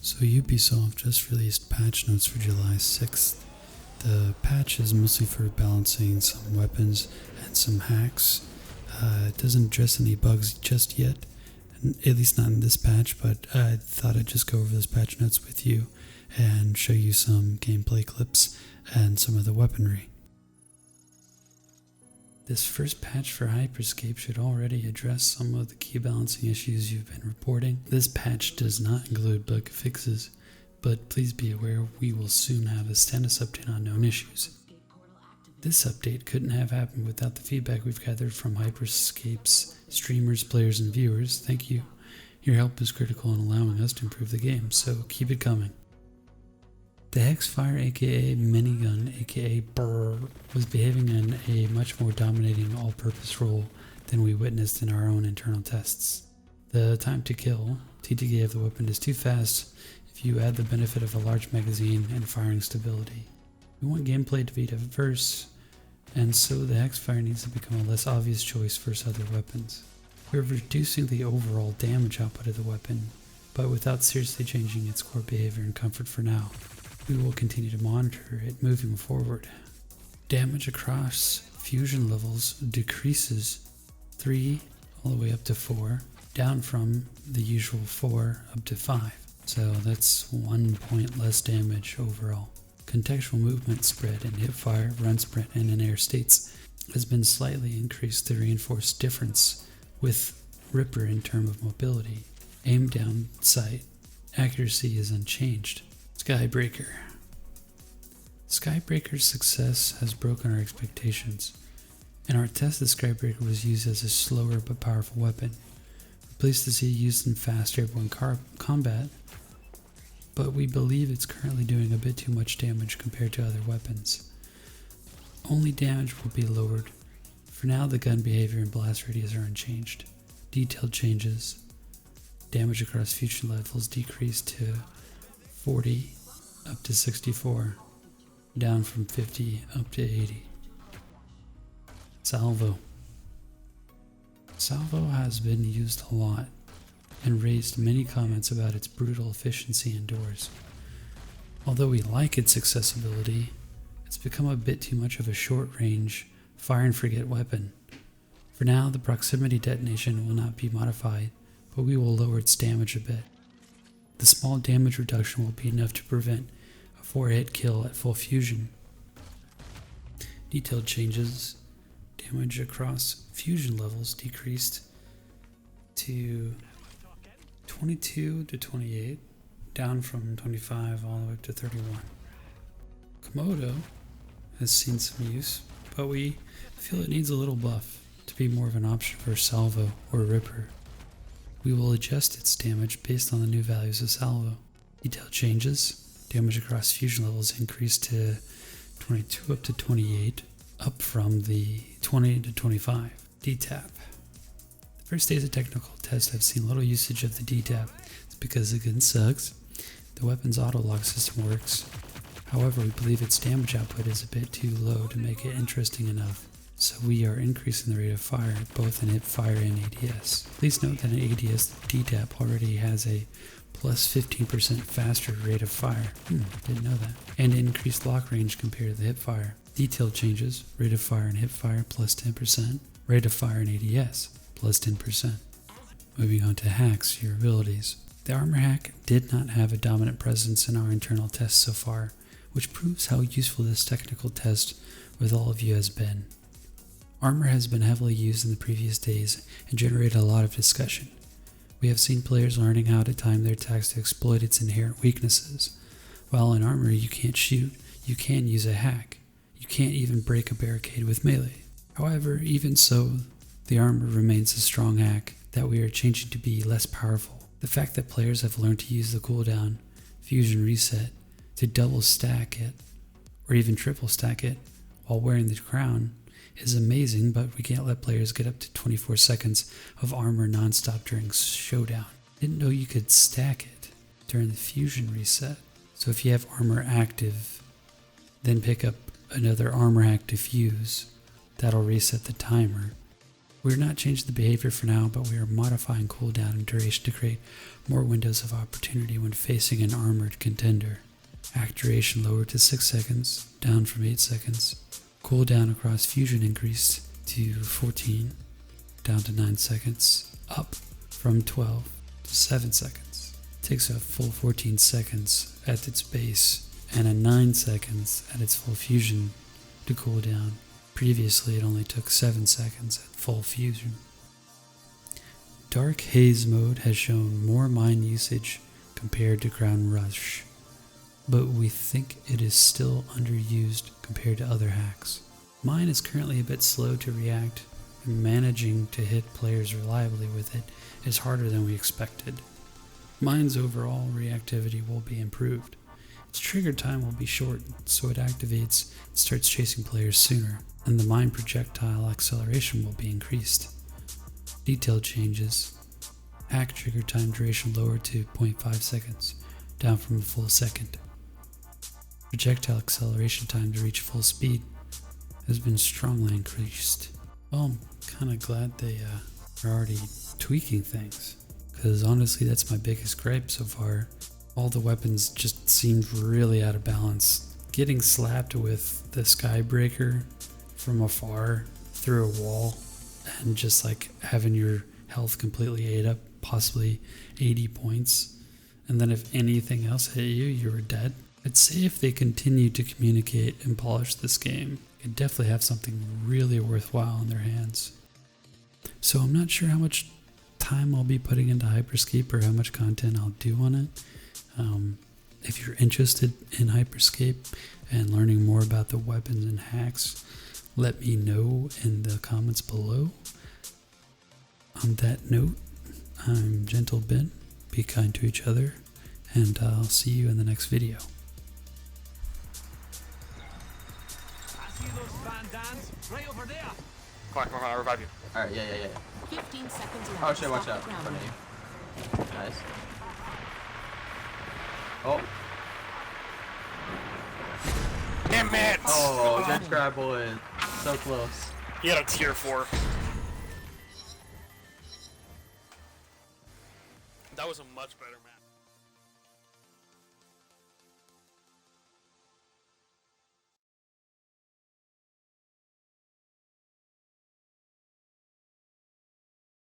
So Ubisoft just released patch notes for July 6th. The patch is mostly for balancing some weapons and some hacks. It doesn't address any bugs just yet, at least not in this patch, but I thought I'd just go over those patch notes with you and show you some gameplay clips and some of the weaponry. This first patch for Hyperscape should already address some of the key balancing issues you've been reporting. This patch does not include bug fixes, but please be aware we will soon have a status update on known issues. This update couldn't have happened without the feedback we've gathered from Hyperscape's streamers, players, and viewers. Thank you. Your help is critical in allowing us to improve the game, so keep it coming. The Hexfire aka Minigun aka Brr was behaving in a much more dominating all-purpose role than we witnessed in our own internal tests. The time to kill, TTK of the weapon, is too fast if you add the benefit of a large magazine and firing stability. We want gameplay to be diverse, and so the Hexfire needs to become a less obvious choice versus other weapons. We're reducing the overall damage output of the weapon, but without seriously changing its core behavior and comfort for now. We will continue to monitor it moving forward. Damage across fusion levels decreases 3 all the way up to 4, down from the usual 4 up to 5. So that's 1 point less damage overall. Contextual movement spread in hipfire, run sprint, and in air states has been slightly increased to reinforce difference with Ripper in terms of mobility. Aim down sight accuracy is unchanged. Skybreaker. Skybreaker's success has broken our expectations. In our test, the Skybreaker was used as a slower but powerful weapon. We're pleased to see it used in fast airborne combat, but we believe it's currently doing a bit too much damage compared to other weapons. Only damage will be lowered. For now, the gun behavior and blast radius are unchanged. Detailed changes. Damage across fusion levels decreased to 40 up to 64, down from 50 up to 80. Salvo. Salvo has been used a lot and raised many comments about its brutal efficiency indoors. Although we like its accessibility, it's become a bit too much of a short-range, fire-and-forget weapon. For now, the proximity detonation will not be modified, but we will lower its damage a bit. The small damage reduction will be enough to prevent a 4-hit kill at full fusion. Detailed changes. Damage across fusion levels decreased to 22 to 28, down from 25 all the way up to 31. Komodo has seen some use, but we feel it needs a little buff to be more of an option for Salvo or Ripper. We will adjust its damage based on the new values of Salvo. Detail changes. Damage across fusion levels increased to 22 up to 28, up from the 20 to 25. DTAP. The first days of technical test, I've seen little usage of the DTAP. It's because the gun sucks. The weapon's auto-lock system works. However, we believe its damage output is a bit too low to make it interesting enough. So we are increasing the rate of fire, both in hipfire and ADS. Please note that in ADS, DTAP already has a plus 15% faster rate of fire. Didn't know that. And increased lock range compared to the hipfire. Detailed changes, rate of fire in hipfire plus 10%, rate of fire in ADS plus 10%. Moving on to hacks, your abilities. The armor hack did not have a dominant presence in our internal tests so far, which proves how useful this technical test with all of you has been. Armor has been heavily used in the previous days and generated a lot of discussion. We have seen players learning how to time their attacks to exploit its inherent weaknesses. While in armor you can't shoot, you can use a hack. You can't even break a barricade with melee. However, even so, the armor remains a strong hack that we are changing to be less powerful. The fact that players have learned to use the cooldown, fusion reset, to double stack it, or even triple stack it while wearing the crown is amazing, but we can't let players get up to 24 seconds of armor non-stop during showdown. Didn't know you could stack it during the fusion reset. So if you have armor active, then pick up another armor hack to fuse, that'll reset the timer. We're not changing the behavior for now, but we are modifying cooldown and duration to create more windows of opportunity when facing an armored contender. Act duration lowered to 6 seconds, down from 8 seconds. Cooldown across fusion increased to 14, down to 9 seconds, up from 12 to 7 seconds. Takes a full 14 seconds at its base and a 9 seconds at its full fusion to cool down. Previously, it only took 7 seconds at full fusion. Dark Haze mode has shown more mine usage compared to Ground Rush, but we think it is still underused compared to other hacks. Mine is currently a bit slow to react, and managing to hit players reliably with it is harder than we expected. Mine's overall reactivity will be improved. Its trigger time will be shortened, so it activates and starts chasing players sooner, and the mine projectile acceleration will be increased. Detailed changes. Hack trigger time duration lowered to 0.5 seconds, down from a full second. Projectile acceleration time to reach full speed has been strongly increased. Well, I'm kind of glad they are already tweaking things, because honestly that's my biggest gripe so far. All the weapons just seemed really out of balance. Getting slapped with the Skybreaker from afar through a wall and just like having your health completely ate up, possibly 80 points, and then if anything else hit you, you were dead. I'd say if they continue to communicate and polish this game, they could definitely have something really worthwhile in their hands. So I'm not sure how much time I'll be putting into Hyperscape or how much content I'll do on it. If you're interested in Hyperscape and learning more about the weapons and hacks, let me know in the comments below. On that note, I'm Gentle Ben. Be kind to each other, and I'll see you in the next video. I see those bandans right over there. Come on, I'll revive you. Alright, yeah. 15 seconds left. Oh shit, watch Stop out. the In ground. front of you. Nice. Oh. Damn it! Oh, good try, boy. So close. He had a tier 4. That was a much better match.